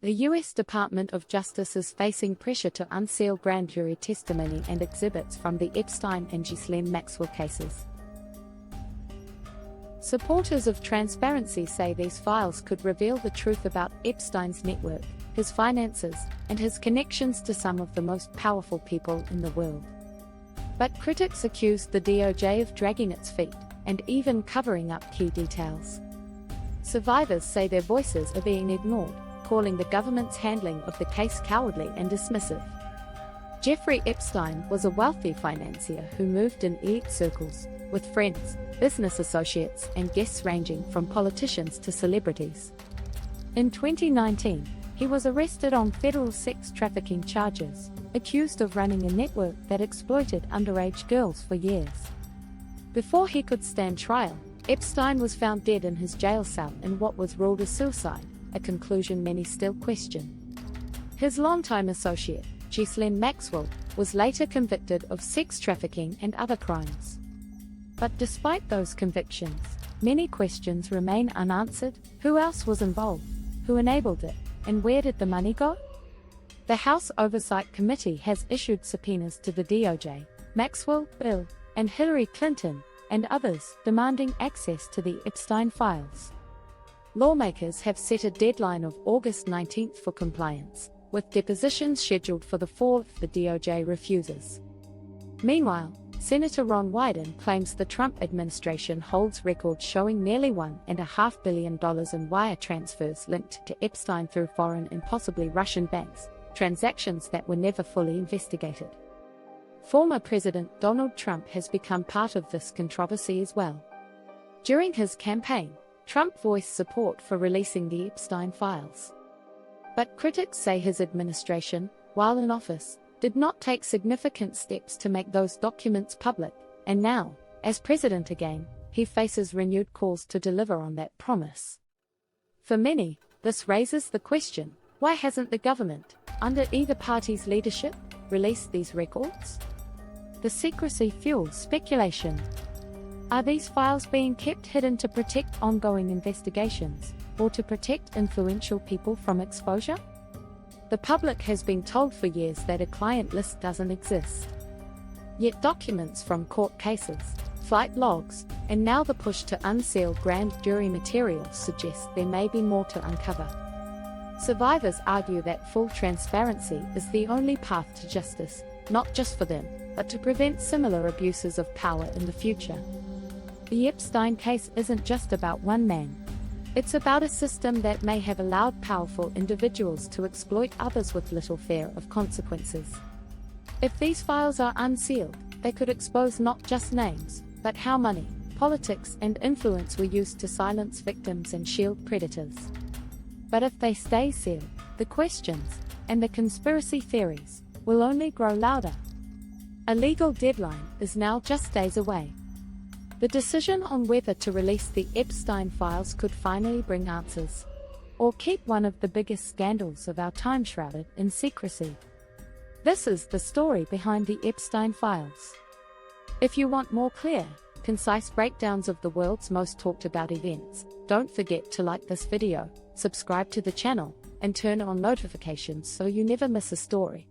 The U.S. Department of Justice is facing pressure to unseal grand jury testimony and exhibits from the Epstein and Ghislaine Maxwell cases. Supporters of transparency say these files could reveal the truth about Epstein's network, his finances, and his connections to some of the most powerful people in the world. But critics accuse the DOJ of dragging its feet, and even covering up key details. Survivors say their voices are being ignored, calling the government's handling of the case cowardly and dismissive. Jeffrey Epstein was a wealthy financier who moved in elite circles, with friends, business associates, and guests ranging from politicians to celebrities. In 2019, he was arrested on federal sex trafficking charges, accused of running a network that exploited underage girls for years. Before he could stand trial, Epstein was found dead in his jail cell in what was ruled a suicide, a conclusion many still question. His longtime associate, Ghislaine Maxwell, was later convicted of sex trafficking and other crimes. But despite those convictions, many questions remain unanswered. Who else was involved? Who enabled it? And where did the money go? The House Oversight Committee has issued subpoenas to the DOJ, Maxwell, Bill, and Hillary Clinton, and others, demanding access to the Epstein Files. Lawmakers have set a deadline of August 19 for compliance, with depositions scheduled for the fall if the DOJ refuses. Meanwhile, Senator Ron Wyden claims the Trump administration holds records showing nearly $1.5 billion in wire transfers linked to Epstein through foreign and possibly Russian banks, transactions that were never fully investigated. Former President Donald Trump has become part of this controversy as well. During his campaign, Trump voiced support for releasing the Epstein files. But critics say his administration, while in office, did not take significant steps to make those documents public, and now, as president again, he faces renewed calls to deliver on that promise. For many, this raises the question, why hasn't the government, under either party's leadership, released these records? The secrecy fuels speculation. Are these files being kept hidden to protect ongoing investigations, or to protect influential people from exposure? The public has been told for years that a client list doesn't exist. Yet documents from court cases, flight logs, and now the push to unseal grand jury materials suggest there may be more to uncover. Survivors argue that full transparency is the only path to justice, not just for them, but to prevent similar abuses of power in the future. The Epstein case isn't just about one man. It's about a system that may have allowed powerful individuals to exploit others with little fear of consequences. If these files are unsealed, they could expose not just names, but how money, politics, and influence were used to silence victims and shield predators. But if they stay sealed, the questions, and the conspiracy theories, will only grow louder. A legal deadline is now just days away. The decision on whether to release the Epstein files could finally bring answers, or keep one of the biggest scandals of our time shrouded in secrecy. This is the story behind the Epstein files. If you want more clear, concise breakdowns of the world's most talked about events, don't forget to like this video, subscribe to the channel, and turn on notifications so you never miss a story.